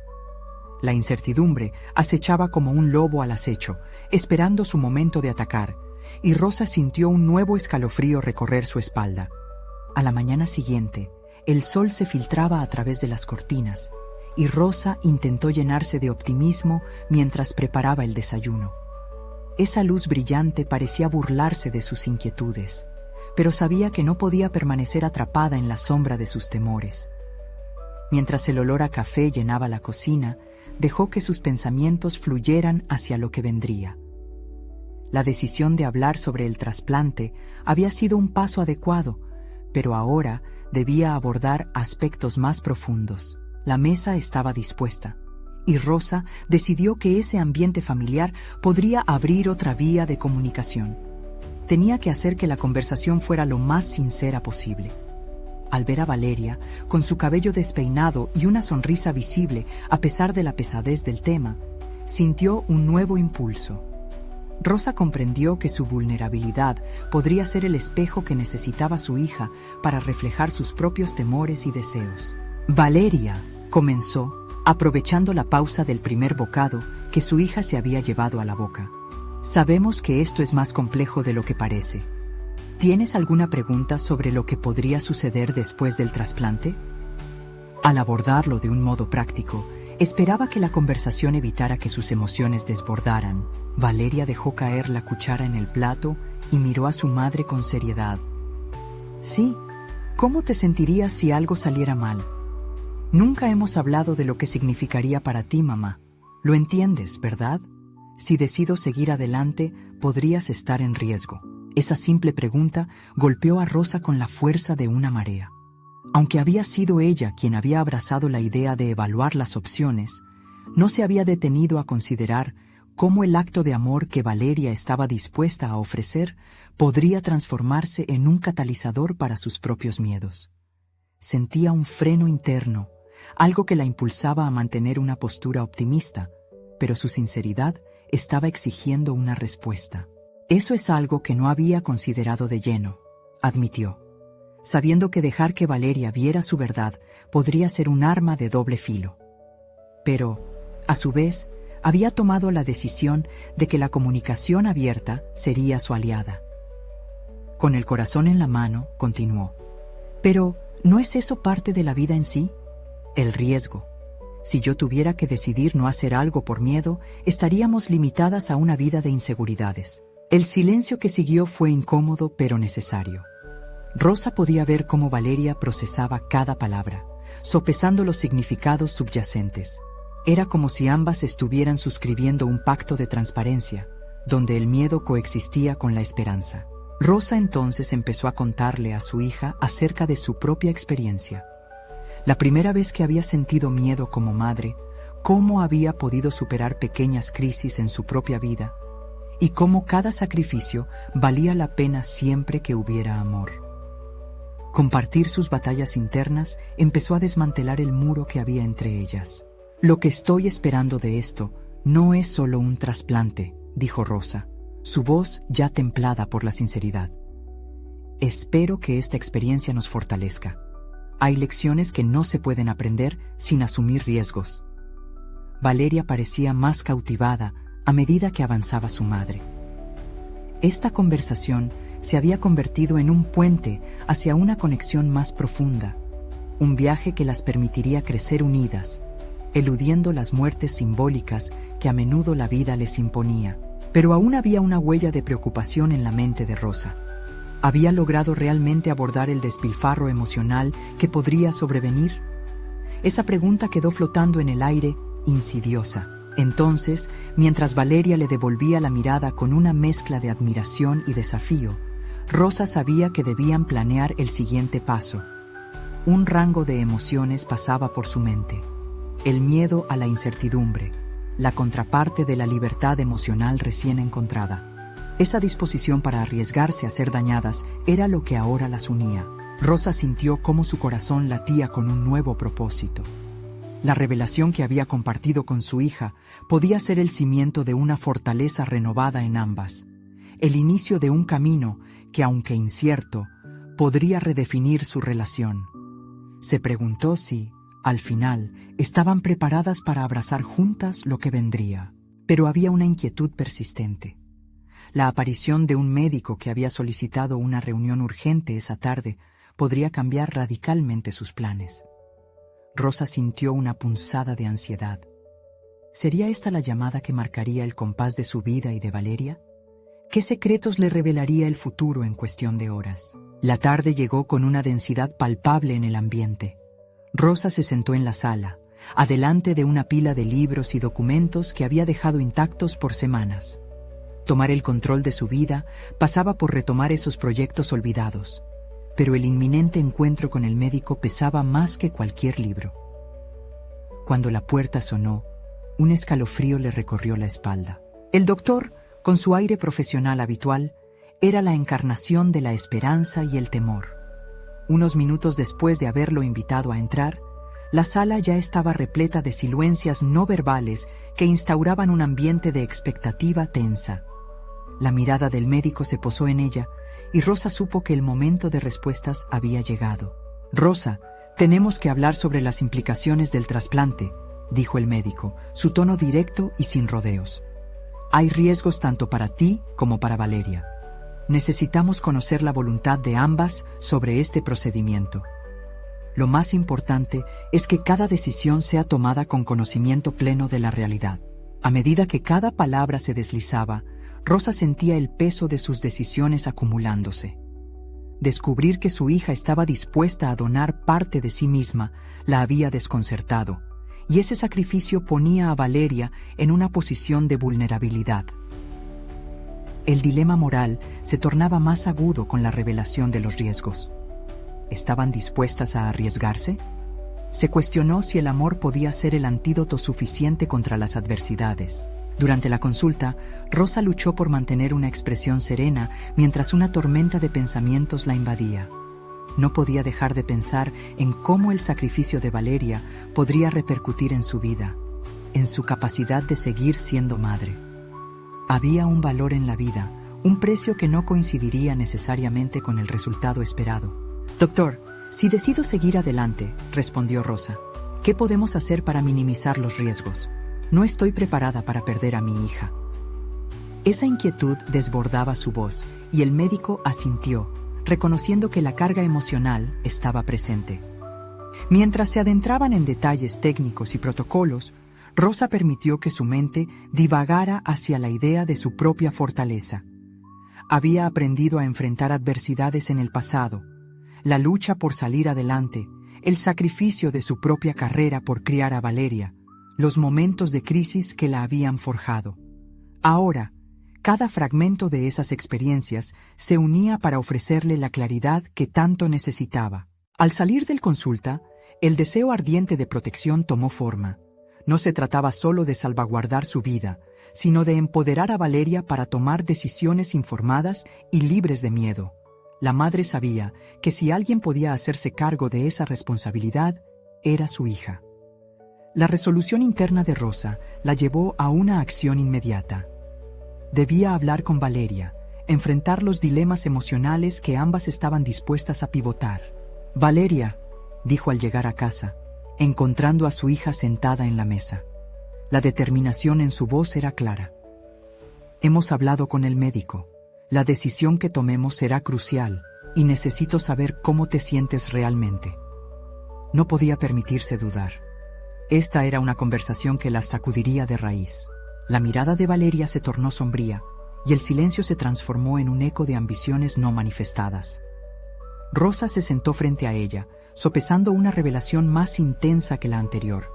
Speaker 1: La incertidumbre acechaba como un lobo al acecho, esperando su momento de atacar, y Rosa sintió un nuevo escalofrío recorrer su espalda. A la mañana siguiente, el sol se filtraba a través de las cortinas, y Rosa intentó llenarse de optimismo mientras preparaba el desayuno. Esa luz brillante parecía burlarse de sus inquietudes, pero sabía que no podía permanecer atrapada en la sombra de sus temores. Mientras el olor a café llenaba la cocina, dejó que sus pensamientos fluyeran hacia lo que vendría. La decisión de hablar sobre el trasplante había sido un paso adecuado, pero ahora debía abordar aspectos más profundos. La mesa estaba dispuesta, y Rosa decidió que ese ambiente familiar podría abrir otra vía de comunicación. Tenía que hacer que la conversación fuera lo más sincera posible. Al ver a Valeria, con su cabello despeinado y una sonrisa visible a pesar de la pesadez del tema, sintió un nuevo impulso. Rosa comprendió que su vulnerabilidad podría ser el espejo que necesitaba su hija para reflejar sus propios temores y deseos. Valeria, comenzó, aprovechando la pausa del primer bocado que su hija se había llevado a la boca. Sabemos que esto es más complejo de lo que parece. ¿Tienes alguna pregunta sobre lo que podría suceder después del trasplante? Al abordarlo de un modo práctico, esperaba que la conversación evitara que sus emociones desbordaran. Valeria dejó caer la cuchara en el plato y miró a su madre con seriedad. Sí, ¿cómo te sentirías si algo saliera mal? Nunca hemos hablado de lo que significaría para ti, mamá. Lo entiendes, ¿verdad? Si decido seguir adelante, podrías estar en riesgo. Esa simple pregunta golpeó a Rosa con la fuerza de una marea. Aunque había sido ella quien había abrazado la idea de evaluar las opciones, no se había detenido a considerar cómo el acto de amor que Valeria estaba dispuesta a ofrecer podría transformarse en un catalizador para sus propios miedos. Sentía un freno interno, algo que la impulsaba a mantener una postura optimista, pero su sinceridad estaba exigiendo una respuesta. Eso es algo que no había considerado de lleno, admitió, sabiendo que dejar que Valeria viera su verdad podría ser un arma de doble filo. Pero, a su vez, había tomado la decisión de que la comunicación abierta sería su aliada. Con el corazón en la mano, continuó. Pero, ¿no es eso parte de la vida en sí? El riesgo. Si yo tuviera que decidir no hacer algo por miedo, estaríamos limitadas a una vida de inseguridades. El silencio que siguió fue incómodo pero necesario. Rosa podía ver cómo Valeria procesaba cada palabra, sopesando los significados subyacentes. Era como si ambas estuvieran suscribiendo un pacto de transparencia, donde el miedo coexistía con la esperanza. Rosa entonces empezó a contarle a su hija acerca de su propia experiencia. La primera vez que había sentido miedo como madre, cómo había podido superar pequeñas crisis en su propia vida y cómo cada sacrificio valía la pena siempre que hubiera amor. Compartir sus batallas internas empezó a desmantelar el muro que había entre ellas. «Lo que estoy esperando de esto no es solo un trasplante», dijo Rosa, su voz ya templada por la sinceridad. «Espero que esta experiencia nos fortalezca. Hay lecciones que no se pueden aprender sin asumir riesgos». Valeria parecía más cautivada a medida que avanzaba su madre. Esta conversación se había convertido en un puente hacia una conexión más profunda, un viaje que las permitiría crecer unidas, eludiendo las muertes simbólicas que a menudo la vida les imponía. Pero aún había una huella de preocupación en la mente de Rosa. ¿Había logrado realmente abordar el despilfarro emocional que podría sobrevenir? Esa pregunta quedó flotando en el aire, insidiosa. Entonces, mientras Valeria le devolvía la mirada con una mezcla de admiración y desafío, Rosa sabía que debían planear el siguiente paso. Un rango de emociones pasaba por su mente. El miedo a la incertidumbre, la contraparte de la libertad emocional recién encontrada. Esa disposición para arriesgarse a ser dañadas era lo que ahora las unía. Rosa sintió cómo su corazón latía con un nuevo propósito. La revelación que había compartido con su hija podía ser el cimiento de una fortaleza renovada en ambas, el inicio de un camino que, aunque incierto, podría redefinir su relación. Se preguntó si, al final, estaban preparadas para abrazar juntas lo que vendría. Pero había una inquietud persistente. La aparición de un médico que había solicitado una reunión urgente esa tarde podría cambiar radicalmente sus planes. Rosa sintió una punzada de ansiedad. ¿Sería esta la llamada que marcaría el compás de su vida y de Valeria? ¿Qué secretos le revelaría el futuro en cuestión de horas? La tarde llegó con una densidad palpable en el ambiente. Rosa se sentó en la sala, adelante de una pila de libros y documentos que había dejado intactos por semanas. Tomar el control de su vida pasaba por retomar esos proyectos olvidados, pero el inminente encuentro con el médico pesaba más que cualquier libro. Cuando la puerta sonó, un escalofrío le recorrió la espalda. El doctor, con su aire profesional habitual, era la encarnación de la esperanza y el temor. Unos minutos después de haberlo invitado a entrar, la sala ya estaba repleta de siluencias no verbales que instauraban un ambiente de expectativa tensa. La mirada del médico se posó en ella y Rosa supo que el momento de respuestas había llegado. «Rosa, tenemos que hablar sobre las implicaciones del trasplante», dijo el médico, su tono directo y sin rodeos. «Hay riesgos tanto para ti como para Valeria. Necesitamos conocer la voluntad de ambas sobre este procedimiento. Lo más importante es que cada decisión sea tomada con conocimiento pleno de la realidad». A medida que cada palabra se deslizaba, Rosa sentía el peso de sus decisiones acumulándose. Descubrir que su hija estaba dispuesta a donar parte de sí misma la había desconcertado, y ese sacrificio ponía a Valeria en una posición de vulnerabilidad. El dilema moral se tornaba más agudo con la revelación de los riesgos. ¿Estaban dispuestas a arriesgarse? Se cuestionó si el amor podía ser el antídoto suficiente contra las adversidades. Durante la consulta, Rosa luchó por mantener una expresión serena mientras una tormenta de pensamientos la invadía. No podía dejar de pensar en cómo el sacrificio de Valeria podría repercutir en su vida, en su capacidad de seguir siendo madre. Había un valor en la vida, un precio que no coincidiría necesariamente con el resultado esperado. «Doctor, si decido seguir adelante», respondió Rosa, «¿qué podemos hacer para minimizar los riesgos? No estoy preparada para perder a mi hija». Esa inquietud desbordaba su voz y el médico asintió, reconociendo que la carga emocional estaba presente. Mientras se adentraban en detalles técnicos y protocolos, Rosa permitió que su mente divagara hacia la idea de su propia fortaleza. Había aprendido a enfrentar adversidades en el pasado, la lucha por salir adelante, el sacrificio de su propia carrera por criar a Valeria. los momentos de crisis que la habían forjado. Ahora, cada fragmento de esas experiencias se unía para ofrecerle la claridad que tanto necesitaba. Al salir del consulta, el deseo ardiente de protección tomó forma. No se trataba solo de salvaguardar su vida, sino de empoderar a Valeria para tomar decisiones informadas y libres de miedo. La madre sabía que si alguien podía hacerse cargo de esa responsabilidad, era su hija. La resolución interna de Rosa la llevó a una acción inmediata. Debía hablar con Valeria, enfrentar los dilemas emocionales que ambas estaban dispuestas a pivotar. «Valeria», dijo al llegar a casa, encontrando a su hija sentada en la mesa. La determinación en su voz era clara. «Hemos hablado con el médico. La decisión que tomemos será crucial y necesito saber cómo te sientes realmente». No podía permitirse dudar. Esta era una conversación que las sacudiría de raíz. La mirada de Valeria se tornó sombría y el silencio se transformó en un eco de ambiciones no manifestadas. Rosa se sentó frente a ella, sopesando una revelación más intensa que la anterior.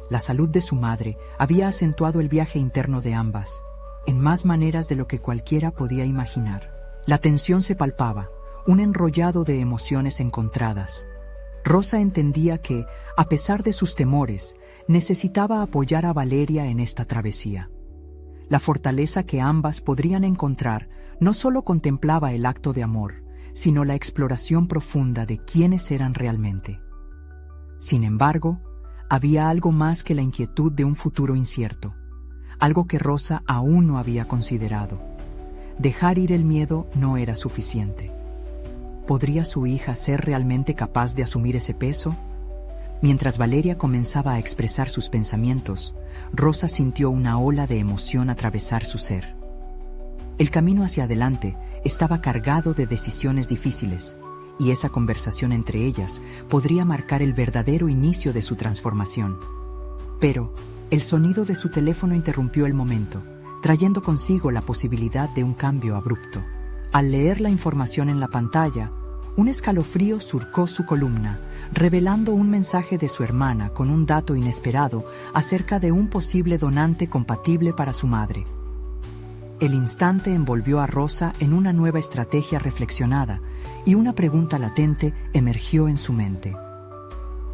Speaker 1: La salud de su madre había acentuado el viaje interno de ambas, en más maneras de lo que cualquiera podía imaginar. La tensión se palpaba, un enrollado de emociones encontradas. Rosa entendía que, a pesar de sus temores, necesitaba apoyar a Valeria en esta travesía. La fortaleza que ambas podrían encontrar no solo contemplaba el acto de amor, sino la exploración profunda de quiénes eran realmente. Sin embargo, había algo más que la inquietud de un futuro incierto, algo que Rosa aún no había considerado. Dejar ir el miedo no era suficiente. ¿Podría su hija ser realmente capaz de asumir ese peso? Mientras Valeria comenzaba a expresar sus pensamientos, Rosa sintió una ola de emoción atravesar su ser. El camino hacia adelante estaba cargado de decisiones difíciles, y esa conversación entre ellas podría marcar el verdadero inicio de su transformación. Pero el sonido de su teléfono interrumpió el momento, trayendo consigo la posibilidad de un cambio abrupto. Al leer la información en la pantalla, un escalofrío surcó su columna, revelando un mensaje de su hermana con un dato inesperado acerca de un posible donante compatible para su madre. El instante envolvió a Rosa en una nueva estrategia reflexionada y una pregunta latente emergió en su mente.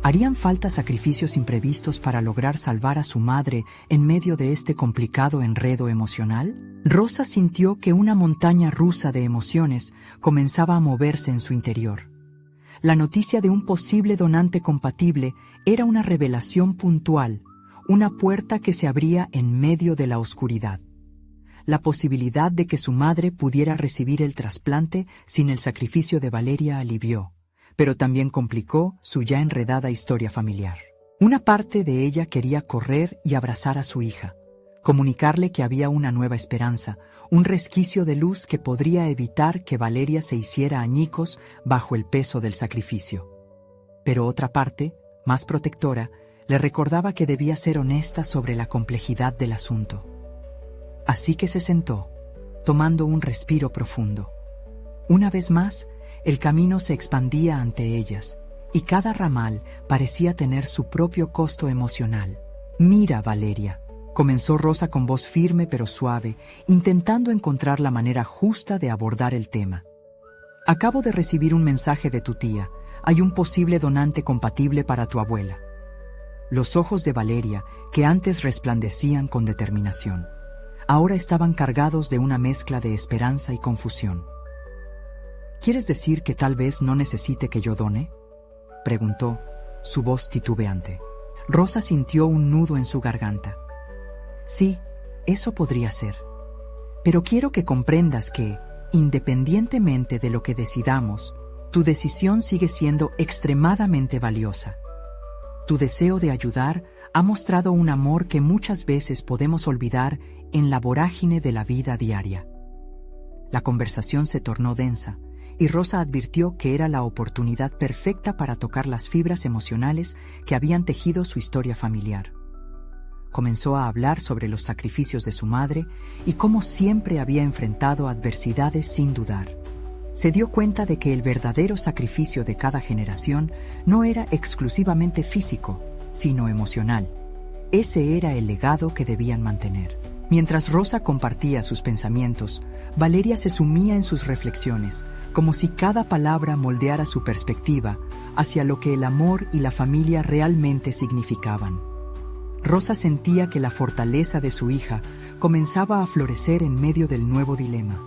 Speaker 1: ¿Harían falta sacrificios imprevistos para lograr salvar a su madre en medio de este complicado enredo emocional? Rosa sintió que una montaña rusa de emociones comenzaba a moverse en su interior. La noticia de un posible donante compatible era una revelación puntual, una puerta que se abría en medio de la oscuridad. La posibilidad de que su madre pudiera recibir el trasplante sin el sacrificio de Valeria alivió, pero también complicó su ya enredada historia familiar. Una parte de ella quería correr y abrazar a su hija, comunicarle que había una nueva esperanza, un resquicio de luz que podría evitar que Valeria se hiciera añicos bajo el peso del sacrificio. Pero otra parte, más protectora, le recordaba que debía ser honesta sobre la complejidad del asunto. Así que se sentó, tomando un respiro profundo. Una vez más, el camino se expandía ante ellas, y cada ramal parecía tener su propio costo emocional. «Mira, Valeria», comenzó Rosa con voz firme pero suave, intentando encontrar la manera justa de abordar el tema. «Acabo de recibir un mensaje de tu tía. Hay un posible donante compatible para tu abuela». Los ojos de Valeria, que antes resplandecían con determinación, ahora estaban cargados de una mezcla de esperanza y confusión. «¿Quieres decir que tal vez no necesite que yo done?», preguntó, su voz titubeante. Rosa sintió un nudo en su garganta. «Sí, eso podría ser. Pero quiero que comprendas que, independientemente de lo que decidamos, tu decisión sigue siendo extremadamente valiosa. Tu deseo de ayudar ha mostrado un amor que muchas veces podemos olvidar en la vorágine de la vida diaria». La conversación se tornó densa, y Rosa advirtió que era la oportunidad perfecta para tocar las fibras emocionales que habían tejido su historia familiar. Comenzó a hablar sobre los sacrificios de su madre y cómo siempre había enfrentado adversidades sin dudar. Se dio cuenta de que el verdadero sacrificio de cada generación no era exclusivamente físico, sino emocional. Ese era el legado que debían mantener. Mientras Rosa compartía sus pensamientos, Valeria se sumía en sus reflexiones, como si cada palabra moldeara su perspectiva hacia lo que el amor y la familia realmente significaban. Rosa sentía que la fortaleza de su hija comenzaba a florecer en medio del nuevo dilema.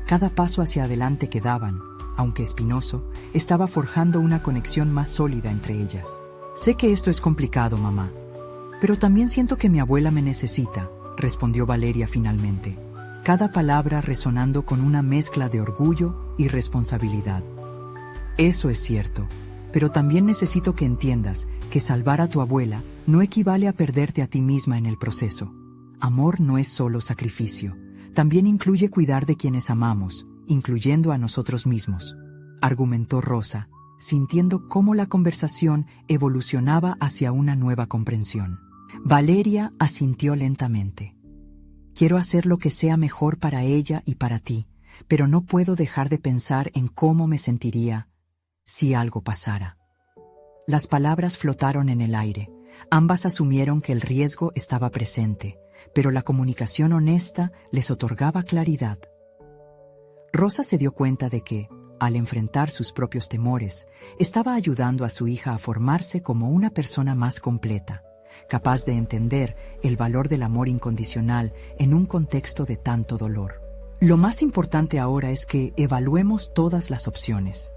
Speaker 1: Cada paso hacia adelante que daban, aunque espinoso, estaba forjando una conexión más sólida entre ellas. «Sé que esto es complicado, mamá, pero también siento que mi abuela me necesita», respondió Valeria finalmente, cada palabra resonando con una mezcla de orgullo y responsabilidad. «Eso es cierto, pero también necesito que entiendas que salvar a tu abuela no equivale a perderte a ti misma en el proceso. Amor no es solo sacrificio, también incluye cuidar de quienes amamos, incluyendo a nosotros mismos», argumentó Rosa, sintiendo cómo la conversación evolucionaba hacia una nueva comprensión. Valeria asintió lentamente. «Quiero hacer lo que sea mejor para ella y para ti, pero no puedo dejar de pensar en cómo me sentiría si algo pasara». Las palabras flotaron en el aire. Ambas asumieron que el riesgo estaba presente, pero la comunicación honesta les otorgaba claridad. Rosa se dio cuenta de que, al enfrentar sus propios temores, estaba ayudando a su hija a formarse como una persona más completa, capaz de entender el valor del amor incondicional en un contexto de tanto dolor. Lo más importante ahora es que evaluemos todas las opciones.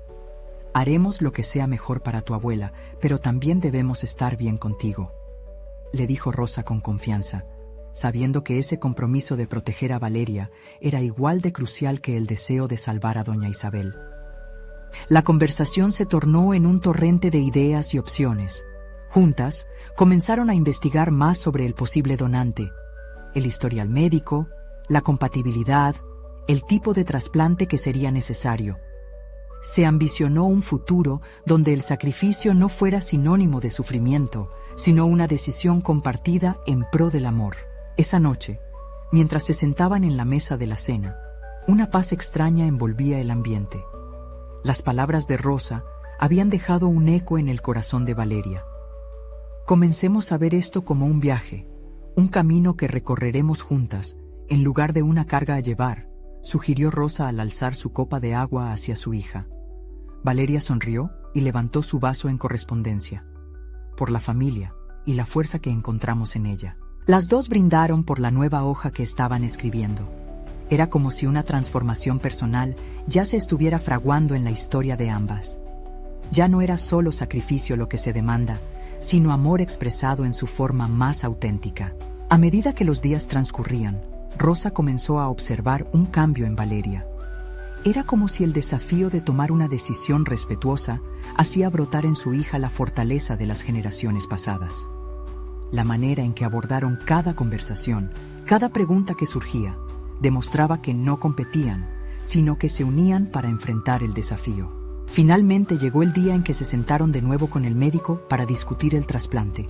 Speaker 1: Haremos lo que sea mejor para tu abuela, pero también debemos estar bien contigo, le dijo Rosa con confianza, sabiendo que ese compromiso de proteger a Valeria era igual de crucial que el deseo de salvar a doña Isabel. La conversación se tornó en un torrente de ideas y opciones. Juntas, comenzaron a investigar más sobre el posible donante, el historial médico, la compatibilidad, el tipo de trasplante que sería necesario. Se ambicionó un futuro donde el sacrificio no fuera sinónimo de sufrimiento, sino una decisión compartida en pro del amor. Esa noche, mientras se sentaban en la mesa de la cena, una paz extraña envolvía el ambiente. Las palabras de Rosa habían dejado un eco en el corazón de Valeria. «Comencemos a ver esto como un viaje, un camino que recorreremos juntas, en lugar de una carga a llevar», sugirió Rosa al alzar su copa de agua hacia su hija. Valeria sonrió y levantó su vaso en correspondencia. «Por la familia y la fuerza que encontramos en ella». Las dos brindaron por la nueva hoja que estaban escribiendo. Era como si una transformación personal ya se estuviera fraguando en la historia de ambas. Ya no era solo sacrificio lo que se demanda, sino amor expresado en su forma más auténtica. A medida que los días transcurrían, Rosa comenzó a observar un cambio en Valeria. Era como si el desafío de tomar una decisión respetuosa hacía brotar en su hija la fortaleza de las generaciones pasadas. La manera en que abordaron cada conversación, cada pregunta que surgía, demostraba que no competían, sino que se unían para enfrentar el desafío. Finalmente llegó el día en que se sentaron de nuevo con el médico para discutir el trasplante.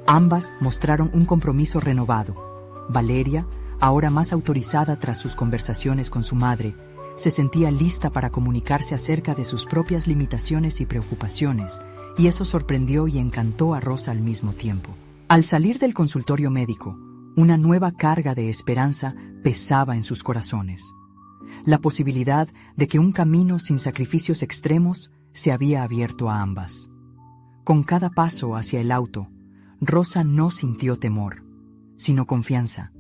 Speaker 1: Ambas mostraron un compromiso renovado. Valeria, ahora más autorizada tras sus conversaciones con su madre, se sentía lista para comunicarse acerca de sus propias limitaciones y preocupaciones, y eso sorprendió y encantó a Rosa al mismo tiempo. Al salir del consultorio médico, una nueva carga de esperanza pesaba en sus corazones. La posibilidad de que un camino sin sacrificios extremos se había abierto a ambas. Con cada paso hacia el auto, Rosa no sintió temor, sino confianza,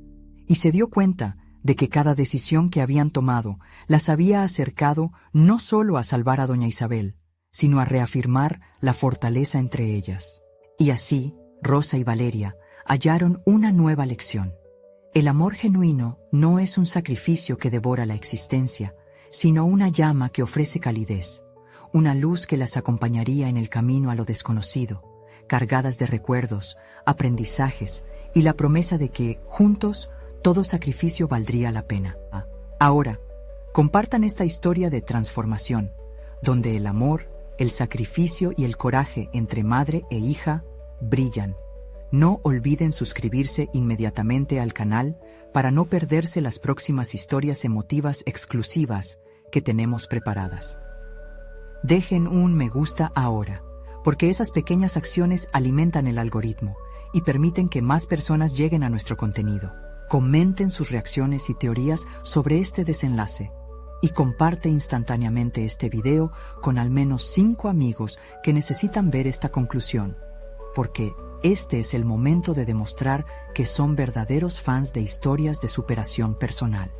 Speaker 1: y se dio cuenta de que cada decisión que habían tomado las había acercado no solo a salvar a doña Isabel, sino a reafirmar la fortaleza entre ellas. Y así, Rosa y Valeria hallaron una nueva lección. El amor genuino no es un sacrificio que devora la existencia, sino una llama que ofrece calidez, una luz que las acompañaría en el camino a lo desconocido, cargadas de recuerdos, aprendizajes y la promesa de que, juntos, todo sacrificio valdría la pena. Ahora, compartan esta historia de transformación, donde el amor, el sacrificio y el coraje entre madre e hija brillan. No olviden suscribirse inmediatamente al canal para no perderse las próximas historias emotivas exclusivas que tenemos preparadas. Dejen un me gusta ahora, porque esas pequeñas acciones alimentan el algoritmo y permiten que más personas lleguen a nuestro contenido. Comenten sus reacciones y teorías sobre este desenlace y comparte instantáneamente este video con al menos 5 amigos que necesitan ver esta conclusión, porque este es el momento de demostrar que son verdaderos fans de historias de superación personal.